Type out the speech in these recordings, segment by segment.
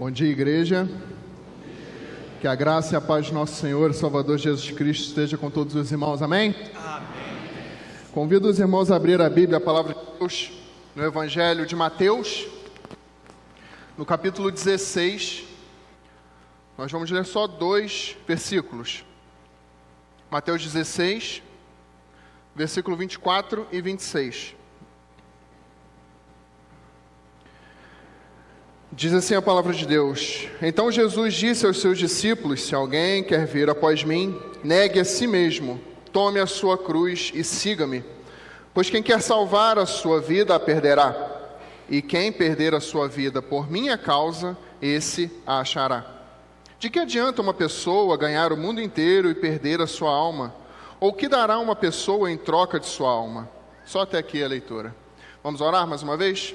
Bom dia, igreja. Que a graça e a paz de nosso Senhor e Salvador Jesus Cristo esteja com todos os irmãos. Amém? Amém. Convido os irmãos a abrir a Bíblia, a palavra de Deus, no Evangelho de Mateus, no capítulo 16. Nós vamos ler só 2 versículos. Mateus 16, versículo 24 e 26. Diz assim a palavra de Deus: Então Jesus disse aos seus discípulos: Se alguém quer vir após mim, negue a si mesmo, tome a sua cruz e siga-me. Pois quem quer salvar a sua vida a perderá, e quem perder a sua vida por minha causa, esse a achará. De que adianta uma pessoa ganhar o mundo inteiro e perder a sua alma? Ou que dará uma pessoa em troca de sua alma? Só até aqui a leitura. Vamos orar mais uma vez?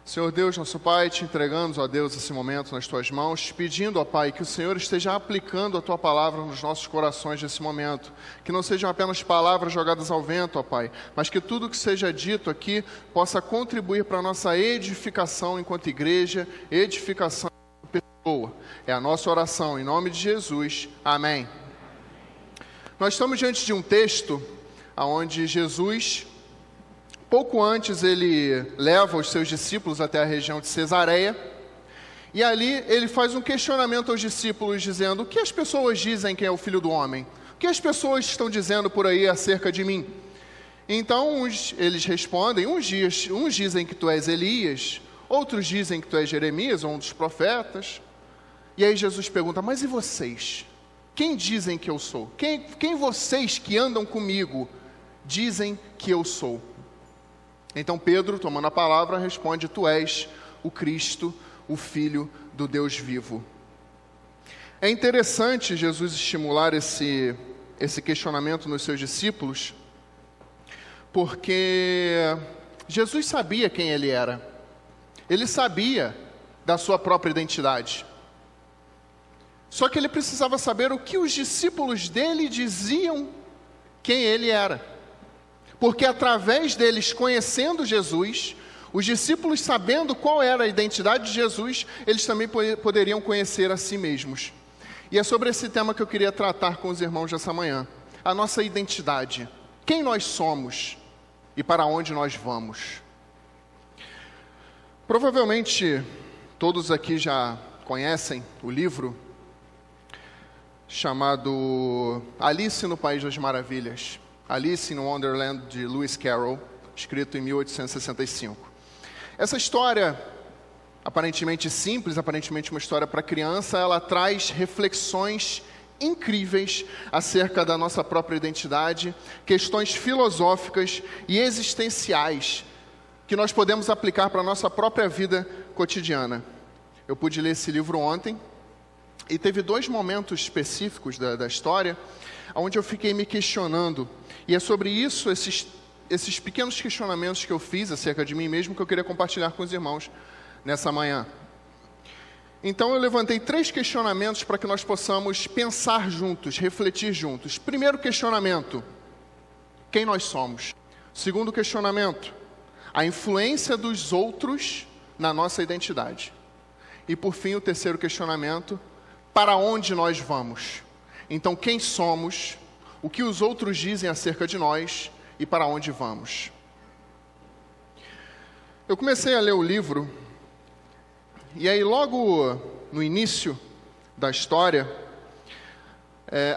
Senhor Deus, nosso Pai, te entregamos, ó Deus, esse momento nas Tuas mãos, pedindo, ó Pai, que o Senhor esteja aplicando a Tua palavra nos nossos corações nesse momento, que não sejam apenas palavras jogadas ao vento, ó Pai, mas que tudo que seja dito aqui possa contribuir para a nossa edificação enquanto igreja, edificação enquanto pessoa. É a nossa oração, em nome de Jesus. Amém. Nós estamos diante de um texto onde Jesus, pouco antes, ele leva os seus discípulos até a região de Cesareia, e ali ele faz um questionamento aos discípulos, dizendo: o que as pessoas dizem que é o Filho do Homem? O que as pessoas estão dizendo por aí acerca de mim? Então eles respondem: uns dizem que tu és Elias, outros dizem que tu és Jeremias, ou um dos profetas. E aí Jesus pergunta: mas e vocês? Quem dizem que eu sou? Quem vocês que andam comigo dizem que eu sou? Então Pedro, tomando a palavra, responde: tu és o Cristo, o Filho do Deus vivo. É interessante Jesus estimular esse questionamento nos seus discípulos, porque Jesus sabia quem ele era. Ele sabia da sua própria identidade. Só que ele precisava saber o que os discípulos dele diziam quem ele era. Porque através deles conhecendo Jesus, os discípulos sabendo qual era a identidade de Jesus, eles também poderiam conhecer a si mesmos. E é sobre esse tema que eu queria tratar com os irmãos dessa manhã. A nossa identidade. Quem nós somos e para onde nós vamos. Provavelmente todos aqui já conhecem o livro chamado Alice no País das Maravilhas. Alice in Wonderland, de Lewis Carroll, escrito em 1865. Essa história, aparentemente simples, aparentemente uma história para criança, ela traz reflexões incríveis acerca da nossa própria identidade, questões filosóficas e existenciais que nós podemos aplicar para a nossa própria vida cotidiana. Eu pude ler esse livro ontem e teve 2 momentos específicos da história onde eu fiquei me questionando. E é sobre isso, esses pequenos questionamentos que eu fiz acerca de mim mesmo, que eu queria compartilhar com os irmãos nessa manhã. Então eu levantei 3 questionamentos para que nós possamos pensar juntos, refletir juntos. Primeiro questionamento: quem nós somos? Segundo questionamento: a influência dos outros na nossa identidade. E por fim, o terceiro questionamento: para onde nós vamos? Então, quem somos, o que os outros dizem acerca de nós e para onde vamos? Eu comecei a ler o livro, e aí logo no início da história,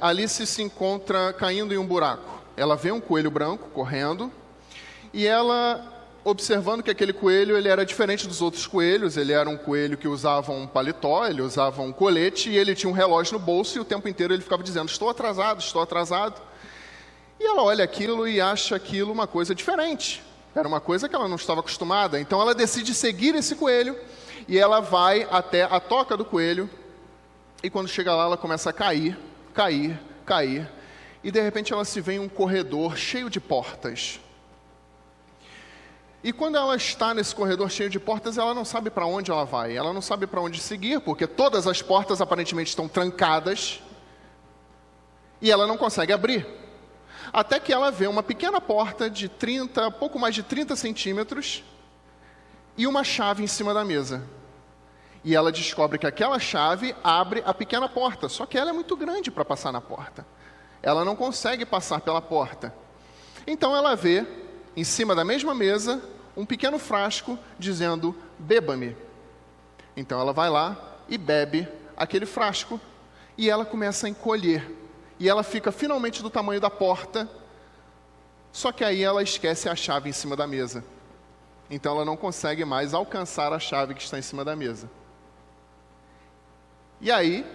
Alice se encontra caindo em um buraco. Ela vê um coelho branco correndo, e ela, observando que aquele coelho ele era diferente dos outros coelhos, ele era um coelho que usava um paletó, ele usava um colete, e ele tinha um relógio no bolso, e o tempo inteiro ele ficava dizendo: estou atrasado, estou atrasado. E ela olha aquilo e acha aquilo uma coisa diferente. Era uma coisa que ela não estava acostumada. Então ela decide seguir esse coelho, e ela vai até a toca do coelho, e quando chega lá ela começa a cair, e de repente ela se vê em um corredor cheio de portas. E quando ela está nesse corredor cheio de portas, ela não sabe para onde ela vai, ela não sabe para onde seguir, porque todas as portas aparentemente estão trancadas, e ela não consegue abrir. Até que ela vê uma pequena porta de pouco mais de 30 centímetros, e uma chave em cima da mesa. E ela descobre que aquela chave abre a pequena porta, só que ela é muito grande para passar na porta. Ela não consegue passar pela porta. Então ela vê, em cima da mesma mesa, um pequeno frasco dizendo, beba-me. Então ela vai lá e bebe aquele frasco, e ela começa a encolher. E ela fica finalmente do tamanho da porta, só que aí ela esquece a chave em cima da mesa. Então ela não consegue mais alcançar a chave que está em cima da mesa. E aí,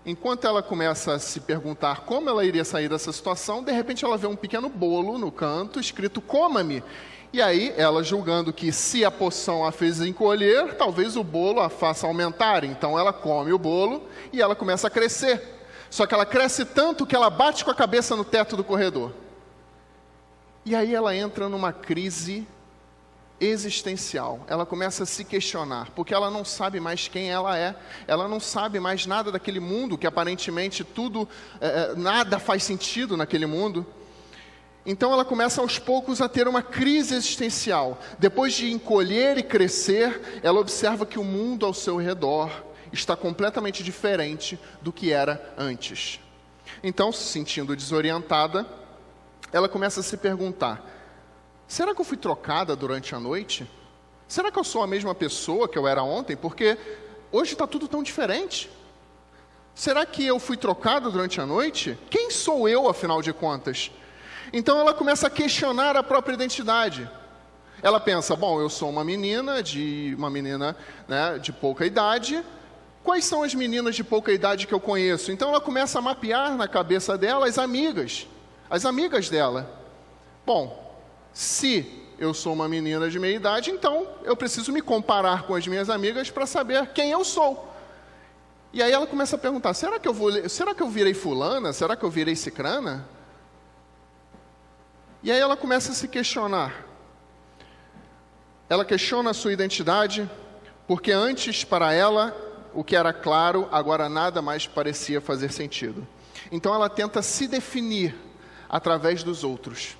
enquanto ela começa a se perguntar como ela iria sair dessa situação, de repente ela vê um pequeno bolo no canto, escrito coma-me. E aí, ela julgando que se a poção a fez encolher, talvez o bolo a faça aumentar. Então ela come o bolo e ela começa a crescer. Só que ela cresce tanto que ela bate com a cabeça no teto do corredor. E aí ela entra numa crise existencial. Ela começa a se questionar, porque ela não sabe mais quem ela é. Ela não sabe mais nada daquele mundo, que aparentemente nada faz sentido naquele mundo. Então ela começa aos poucos a ter uma crise existencial. Depois de encolher e crescer, ela observa que o mundo ao seu redor está completamente diferente do que era antes. Então, se sentindo desorientada, ela começa a se perguntar, será que eu fui trocada durante a noite? Será que eu sou a mesma pessoa que eu era ontem? Porque hoje está tudo tão diferente. Será que eu fui trocada durante a noite? Quem sou eu, afinal de contas? Então ela começa a questionar a própria identidade. Ela pensa, bom, eu sou uma menina de pouca idade. Quais são as meninas de pouca idade que eu conheço? Então ela começa a mapear na cabeça dela as amigas dela. Bom, se eu sou uma menina de meia idade, então eu preciso me comparar com as minhas amigas para saber quem eu sou. E aí ela começa a perguntar, será que eu virei fulana? Será que eu virei cicrana? E aí ela começa a se questionar. Ela questiona a sua identidade, porque antes para ela, o que era claro, agora nada mais parecia fazer sentido. Então ela tenta se definir através dos outros.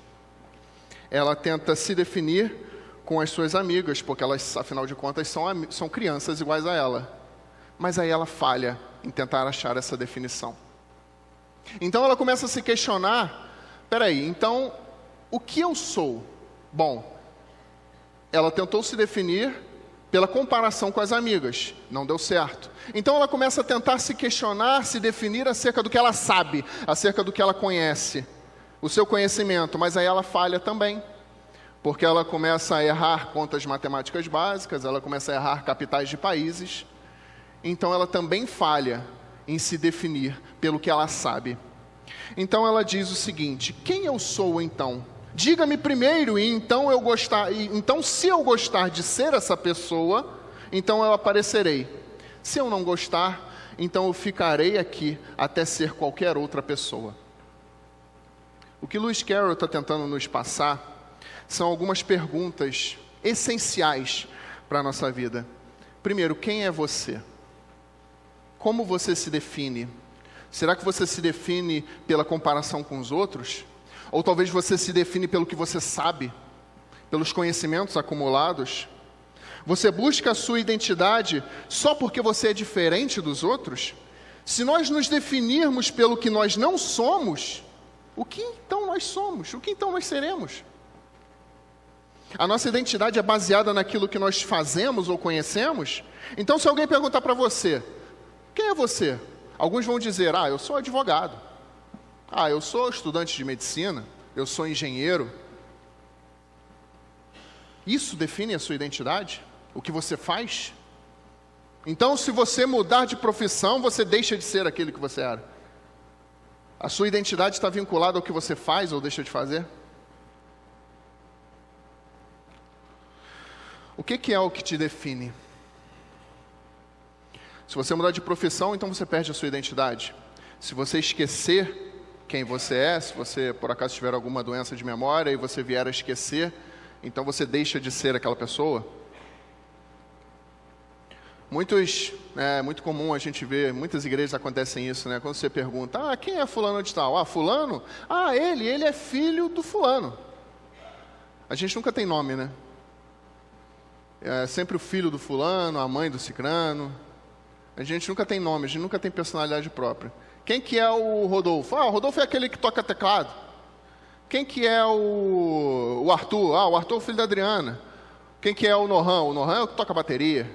Ela tenta se definir com as suas amigas, porque elas, afinal de contas, são crianças iguais a ela. Mas aí ela falha em tentar achar essa definição. Então ela começa a se questionar, peraí, então, o que eu sou? Bom, ela tentou se definir pela comparação com as amigas, não deu certo. Então ela começa a tentar se questionar, se definir acerca do que ela sabe, acerca do que ela conhece, o seu conhecimento, mas aí ela falha também, porque ela começa a errar contas matemáticas básicas, ela começa a errar capitais de países, então ela também falha em se definir pelo que ela sabe. Então ela diz o seguinte, quem eu sou então? Diga-me primeiro, então se eu gostar de ser essa pessoa, então eu aparecerei. Se eu não gostar, então eu ficarei aqui até ser qualquer outra pessoa. O que Lewis Carroll está tentando nos passar são algumas perguntas essenciais para a nossa vida. Primeiro, quem é você? Como você se define? Será que você se define pela comparação com os outros? Ou talvez você se define pelo que você sabe, pelos conhecimentos acumulados? Você busca a sua identidade só porque você é diferente dos outros? Se nós nos definirmos pelo que nós não somos, o que então nós somos? O que então nós seremos? A nossa identidade é baseada naquilo que nós fazemos ou conhecemos? Então, se alguém perguntar para você, quem é você? Alguns vão dizer, eu sou advogado. Eu sou estudante de medicina, eu sou engenheiro. Isso define a sua identidade? O que você faz? Então, se você mudar de profissão, você deixa de ser aquele que você era. A sua identidade está vinculada ao que você faz ou deixa de fazer? O que é o que te define? Se você mudar de profissão, então você perde a sua identidade. Se você esquecer quem você é, se você por acaso tiver alguma doença de memória e você vier a esquecer, então você deixa de ser aquela pessoa. É muito comum a gente ver, muitas igrejas acontecem isso, né? Quando você pergunta, quem é fulano de tal? Fulano? Ele é filho do fulano. A gente nunca tem nome, né? É sempre o filho do fulano, a mãe do cicrano. A gente nunca tem nome, a gente nunca tem personalidade própria. Quem que é o Rodolfo? O Rodolfo é aquele que toca teclado. Quem que é o Arthur? O Arthur é o filho da Adriana. Quem que é o Nohan? O Nohan é o que toca bateria.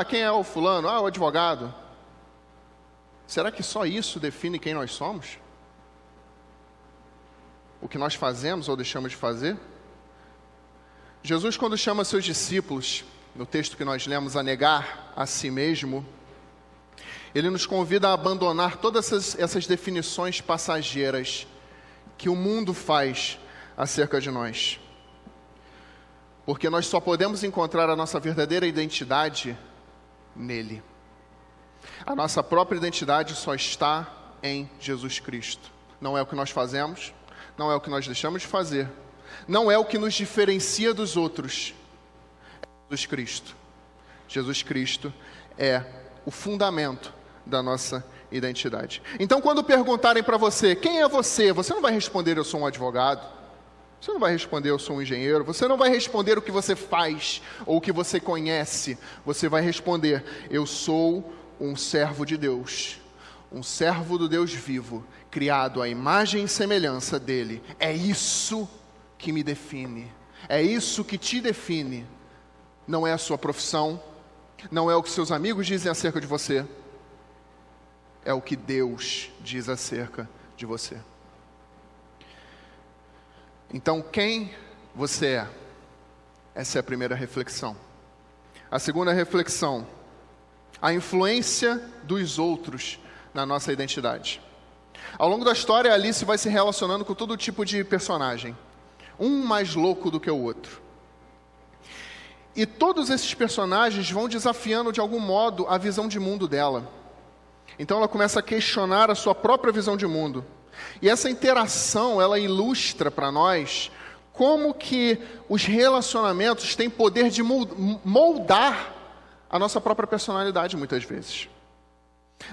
Quem é o fulano? O advogado. Será que só isso define quem nós somos? O que nós fazemos ou deixamos de fazer? Jesus, quando chama seus discípulos, no texto que nós lemos, a negar a si mesmo, ele nos convida a abandonar todas essas definições passageiras que o mundo faz acerca de nós. Porque nós só podemos encontrar a nossa verdadeira identidade nele. A nossa própria identidade só está em Jesus Cristo. Não é o que nós fazemos, não é o que nós deixamos de fazer, não é o que nos diferencia dos outros. É Jesus Cristo. Jesus Cristo é o fundamento da nossa identidade. Então, quando perguntarem para você, quem é você? Você não vai responder, eu sou um advogado. Você não vai responder, eu sou um engenheiro. Você não vai responder o que você faz ou o que você conhece. Você vai responder, eu sou um servo de Deus, um servo do Deus vivo, criado à imagem e semelhança dele. É isso que me define. É isso que te define. Não é a sua profissão, não é o que seus amigos dizem acerca de você. É o que Deus diz acerca de você. Então, quem você é? Essa é a primeira reflexão. A segunda reflexão, a influência dos outros na nossa identidade. Ao longo da história, a Alice vai se relacionando com todo tipo de personagem, um mais louco do que o outro. E todos esses personagens vão desafiando de algum modo a visão de mundo dela. Então ela começa a questionar a sua própria visão de mundo. E essa interação, ela ilustra para nós como que os relacionamentos têm poder de moldar a nossa própria personalidade muitas vezes.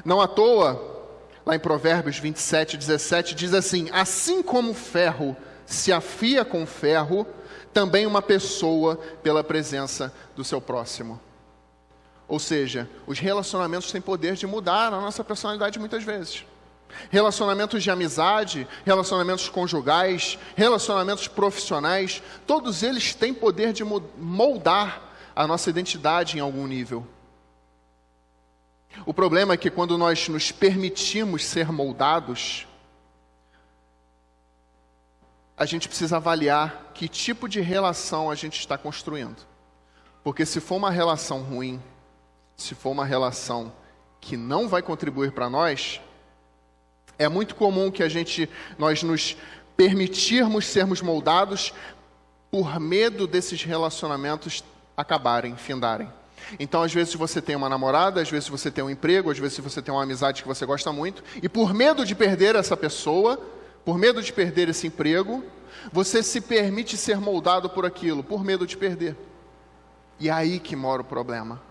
Não à toa, lá em Provérbios 27:17, diz assim: assim como o ferro se afia com ferro, também uma pessoa pela presença do seu próximo. Ou seja, os relacionamentos têm poder de mudar a nossa personalidade muitas vezes. Relacionamentos de amizade, relacionamentos conjugais, relacionamentos profissionais, todos eles têm poder de moldar a nossa identidade em algum nível. O problema é que quando nós nos permitimos ser moldados, a gente precisa avaliar que tipo de relação a gente está construindo. Porque se for uma relação ruim, se for uma relação que não vai contribuir para nós, é muito comum que nós nos permitirmos sermos moldados por medo desses relacionamentos acabarem, findarem. Então, às vezes você tem uma namorada, às vezes você tem um emprego, às vezes você tem uma amizade que você gosta muito, e por medo de perder essa pessoa, por medo de perder esse emprego, você se permite ser moldado por aquilo, por medo de perder. E é aí que mora o problema.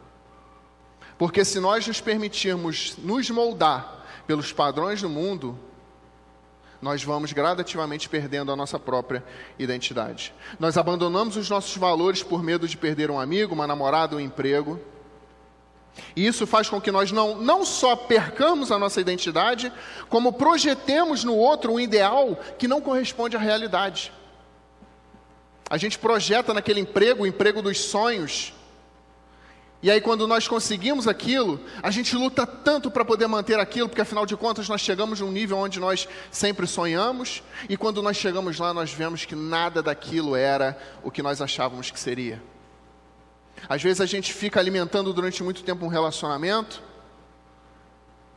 Porque se nós nos permitirmos nos moldar pelos padrões do mundo, nós vamos gradativamente perdendo a nossa própria identidade. Nós abandonamos os nossos valores por medo de perder um amigo, uma namorada, um emprego. E isso faz com que nós não só percamos a nossa identidade, como projetemos no outro um ideal que não corresponde à realidade. A gente projeta naquele emprego, o emprego dos sonhos. E aí quando nós conseguimos aquilo, a gente luta tanto para poder manter aquilo, porque afinal de contas nós chegamos num nível onde nós sempre sonhamos, e quando nós chegamos lá nós vemos que nada daquilo era o que nós achávamos que seria. Às vezes a gente fica alimentando durante muito tempo um relacionamento,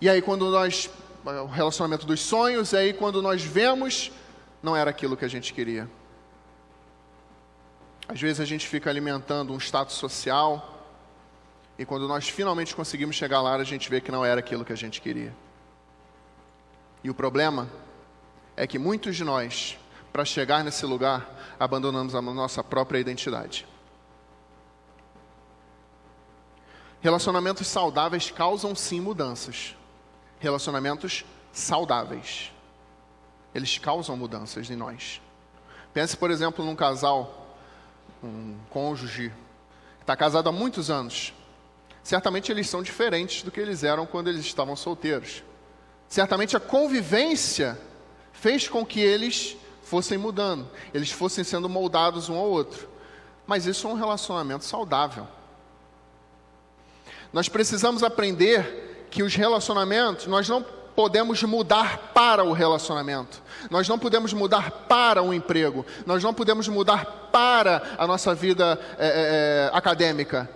e aí quando o relacionamento dos sonhos, e aí quando nós vemos, não era aquilo que a gente queria. Às vezes a gente fica alimentando um status social, e quando nós finalmente conseguimos chegar lá, a gente vê que não era aquilo que a gente queria. E o problema é que muitos de nós, para chegar nesse lugar, abandonamos a nossa própria identidade. Relacionamentos saudáveis causam sim mudanças. Relacionamentos saudáveis, eles causam mudanças em nós. Pense, por exemplo, num casal, um cônjuge, que está casado há muitos anos. certamente eles são diferentes do que eles eram quando eles estavam solteiros. Certamente a convivência fez com que eles fossem mudando, eles fossem sendo moldados um ao outro. Mas isso é um relacionamento saudável. Nós precisamos aprender que os relacionamentos, nós não podemos mudar para o relacionamento. Nós não podemos mudar para o emprego. Nós não podemos mudar para a nossa vida acadêmica.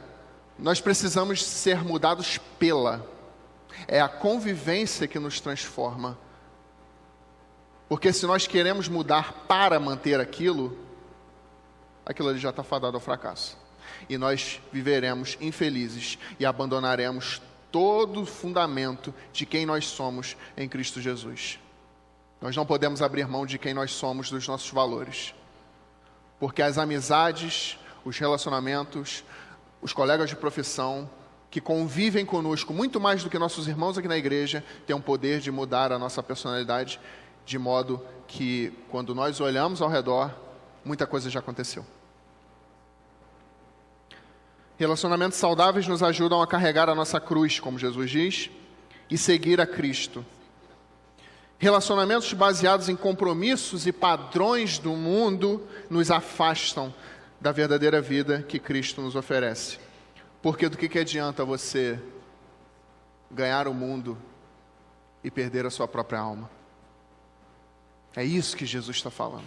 Nós precisamos ser mudados pela. É a convivência que nos transforma. Porque se nós queremos mudar para manter aquilo ali já está fadado ao fracasso. E nós viveremos infelizes e abandonaremos todo o fundamento de quem nós somos em Cristo Jesus. Nós não podemos abrir mão de quem nós somos, dos nossos valores. Porque as amizades, os relacionamentos, os colegas de profissão, que convivem conosco muito mais do que nossos irmãos aqui na igreja, têm o poder de mudar a nossa personalidade, de modo que, quando nós olhamos ao redor, muita coisa já aconteceu. Relacionamentos saudáveis nos ajudam a carregar a nossa cruz, como Jesus diz, e seguir a Cristo. Relacionamentos baseados em compromissos e padrões do mundo nos afastam da verdadeira vida que Cristo nos oferece. Porque do que adianta você ganhar o mundo e perder a sua própria alma? É isso que Jesus está falando.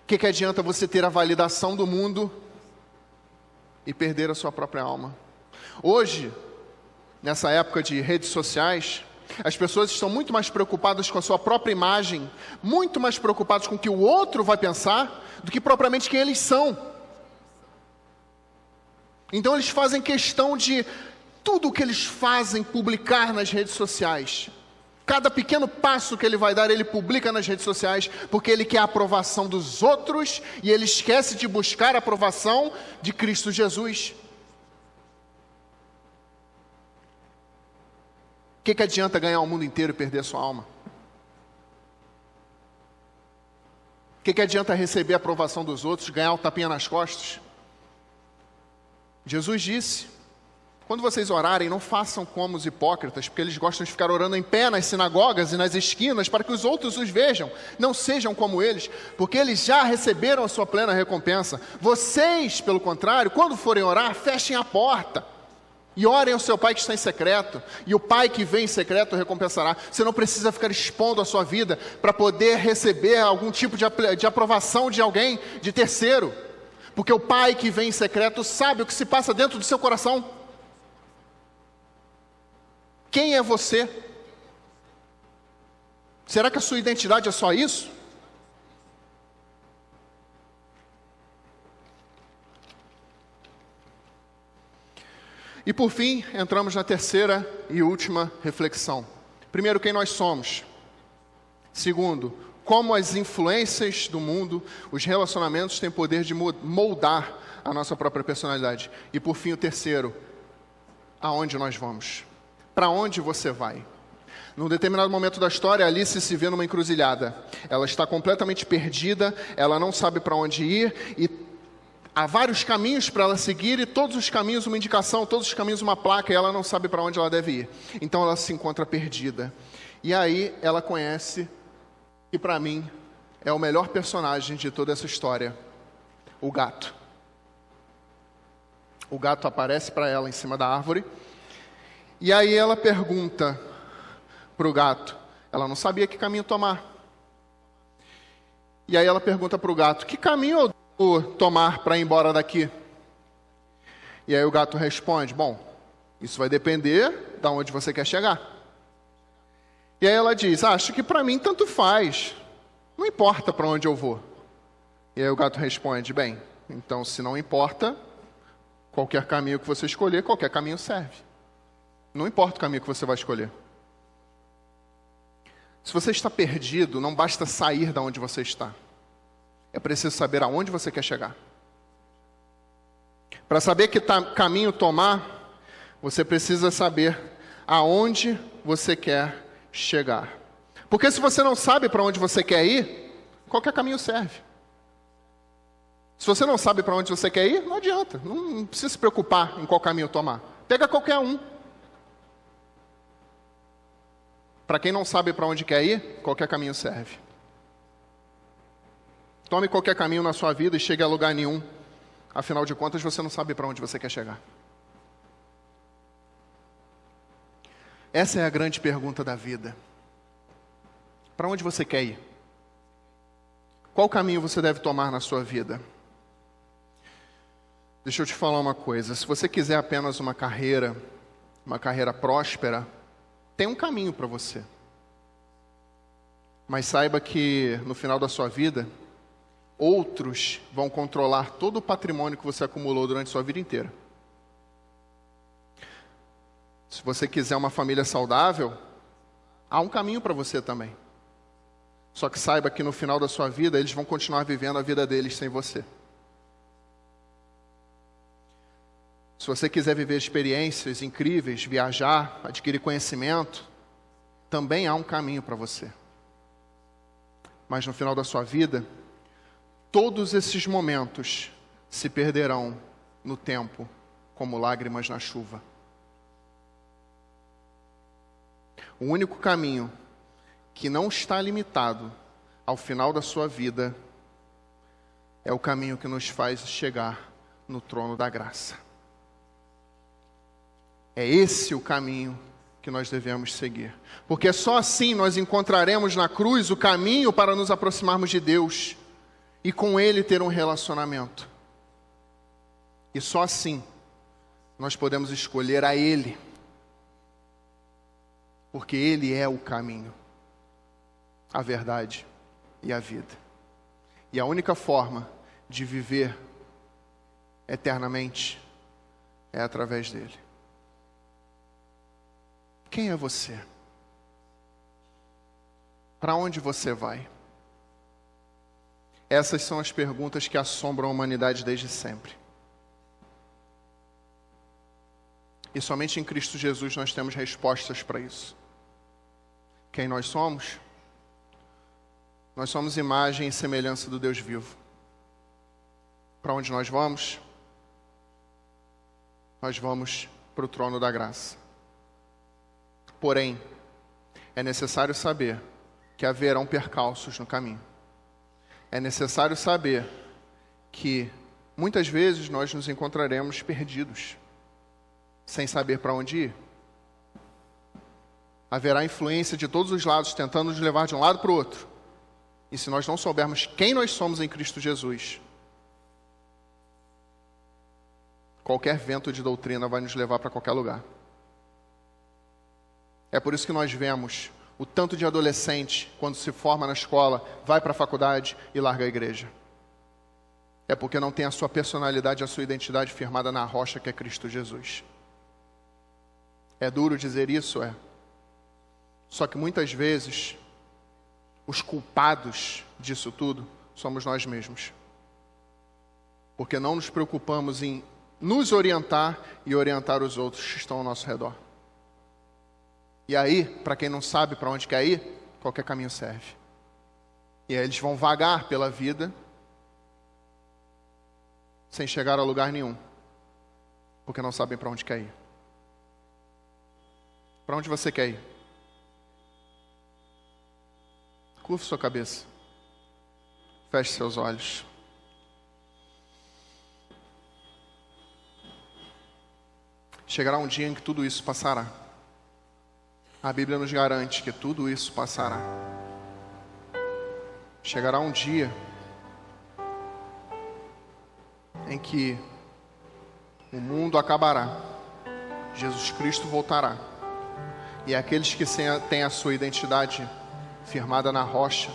O que adianta você ter a validação do mundo e perder a sua própria alma? Hoje, nessa época de redes sociais, as pessoas estão muito mais preocupadas com a sua própria imagem, muito mais preocupadas com o que o outro vai pensar, do que propriamente quem eles são. Então eles fazem questão de tudo o que eles fazem publicar nas redes sociais. Cada pequeno passo que ele vai dar, ele publica nas redes sociais, porque ele quer a aprovação dos outros e ele esquece de buscar a aprovação de Cristo Jesus. O que adianta ganhar o mundo inteiro e perder a sua alma? O que adianta receber a aprovação dos outros, ganhar o tapinha nas costas? Jesus disse: quando vocês orarem, não façam como os hipócritas, porque eles gostam de ficar orando em pé nas sinagogas e nas esquinas, para que os outros os vejam. Não sejam como eles, porque eles já receberam a sua plena recompensa. Vocês, pelo contrário, quando forem orar, fechem a porta e orem ao seu Pai que está em secreto, e o Pai que vem em secreto recompensará. Você não precisa ficar expondo a sua vida para poder receber algum tipo de aprovação de alguém, de terceiro, porque o Pai que vem em secreto sabe o que se passa dentro do seu coração. Quem é você? Será que a sua identidade é só isso? E por fim, entramos na terceira e última reflexão. Primeiro, quem nós somos. Segundo, como as influências do mundo, os relacionamentos têm poder de moldar a nossa própria personalidade. E por fim, o terceiro, aonde nós vamos? Para onde você vai? Num determinado momento da história, Alice se vê numa encruzilhada. Ela está completamente perdida, ela não sabe para onde ir, e há vários caminhos para ela seguir, e todos os caminhos uma indicação, todos os caminhos uma placa, e ela não sabe para onde ela deve ir. Então ela se encontra perdida. E aí ela conhece, que para mim é o melhor personagem de toda essa história, o gato. O gato aparece para ela em cima da árvore, e aí ela pergunta para o gato, ela não sabia que caminho tomar. E aí ela pergunta para o gato, que caminho eu devo tomar para ir embora daqui? E aí o gato responde, bom, isso vai depender de onde você quer chegar. E aí ela diz, acho que para mim tanto faz, não importa para onde eu vou. E aí o gato responde, bem, então se não importa, qualquer caminho que você escolher, qualquer caminho serve. Não importa o caminho que você vai escolher. Se você está perdido, não basta sair da onde você está. É preciso saber aonde você quer chegar. Para saber que caminho tomar, você precisa saber aonde você quer chegar. Porque se você não sabe para onde você quer ir, qualquer caminho serve. Se você não sabe para onde você quer ir, não adianta. Não precisa se preocupar em qual caminho tomar. Pega qualquer um. Para quem não sabe para onde quer ir, qualquer caminho serve. Tome qualquer caminho na sua vida e chegue a lugar nenhum. Afinal de contas, você não sabe para onde você quer chegar. Essa é a grande pergunta da vida. Para onde você quer ir? Qual caminho você deve tomar na sua vida? Deixa eu te falar uma coisa. Se você quiser apenas uma carreira próspera, tem um caminho para você. Mas saiba que no final da sua vida, outros vão controlar todo o patrimônio que você acumulou durante a sua vida inteira. Se você quiser uma família saudável, há um caminho para você também. Só que saiba que no final da sua vida, eles vão continuar vivendo a vida deles sem você. Se você quiser viver experiências incríveis, viajar, adquirir conhecimento, também há um caminho para você. Mas no final da sua vida, todos esses momentos se perderão no tempo, como lágrimas na chuva. O único caminho que não está limitado ao final da sua vida é o caminho que nos faz chegar no trono da graça. É esse o caminho que nós devemos seguir. Porque só assim nós encontraremos na cruz o caminho para nos aproximarmos de Deus e com Ele ter um relacionamento. E só assim nós podemos escolher a Ele. Porque Ele é o caminho, a verdade e a vida. E a única forma de viver eternamente é através dele. Quem é você? Para onde você vai? Essas são as perguntas que assombram a humanidade desde sempre. E somente em Cristo Jesus nós temos respostas para isso. Quem nós somos? Nós somos imagem e semelhança do Deus vivo. Para onde nós vamos? Nós vamos para o trono da graça. Porém, é necessário saber que haverão percalços no caminho. É necessário saber que muitas vezes nós nos encontraremos perdidos, sem saber para onde ir. Haverá influência de todos os lados tentando nos levar de um lado para o outro. E se nós não soubermos quem nós somos em Cristo Jesus, qualquer vento de doutrina vai nos levar para qualquer lugar. É por isso que nós vemos o tanto de adolescente, quando se forma na escola, vai para a faculdade e larga a igreja. É porque não tem a sua personalidade, a sua identidade firmada na rocha que é Cristo Jesus. É duro dizer isso, é. Só que muitas vezes, os culpados disso tudo somos nós mesmos. Porque não nos preocupamos em nos orientar e orientar os outros que estão ao nosso redor. E aí, para quem não sabe para onde quer ir, qualquer caminho serve. E aí eles vão vagar pela vida, sem chegar a lugar nenhum, porque não sabem para onde quer ir. Para onde você quer ir? Curva sua cabeça. Feche seus olhos. Chegará um dia em que tudo isso passará. A Bíblia nos garante que tudo isso passará. Chegará um dia em que o mundo acabará, Jesus Cristo voltará, e aqueles que têm a sua identidade firmada na rocha,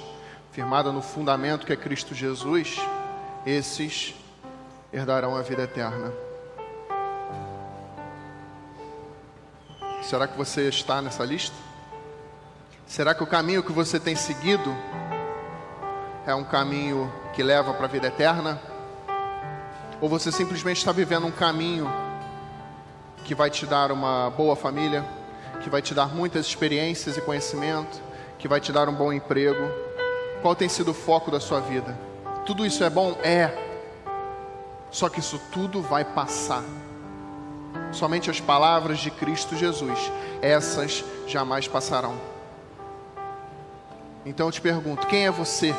firmada no fundamento que é Cristo Jesus, esses herdarão a vida eterna. Será que você está nessa lista? Será que o caminho que você tem seguido é um caminho que leva para a vida eterna? Ou você simplesmente está vivendo um caminho que vai te dar uma boa família, que vai te dar muitas experiências e conhecimento, que vai te dar um bom emprego? Qual tem sido o foco da sua vida? Tudo isso é bom? É. Só que isso tudo vai passar. Somente as palavras de Cristo Jesus, essas jamais passarão. Então eu te pergunto, quem é você?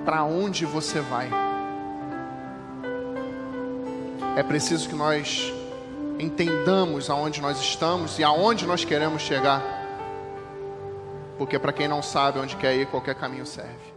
Para onde você vai? É preciso que nós entendamos aonde nós estamos e aonde nós queremos chegar. Porque para quem não sabe onde quer ir, qualquer caminho serve.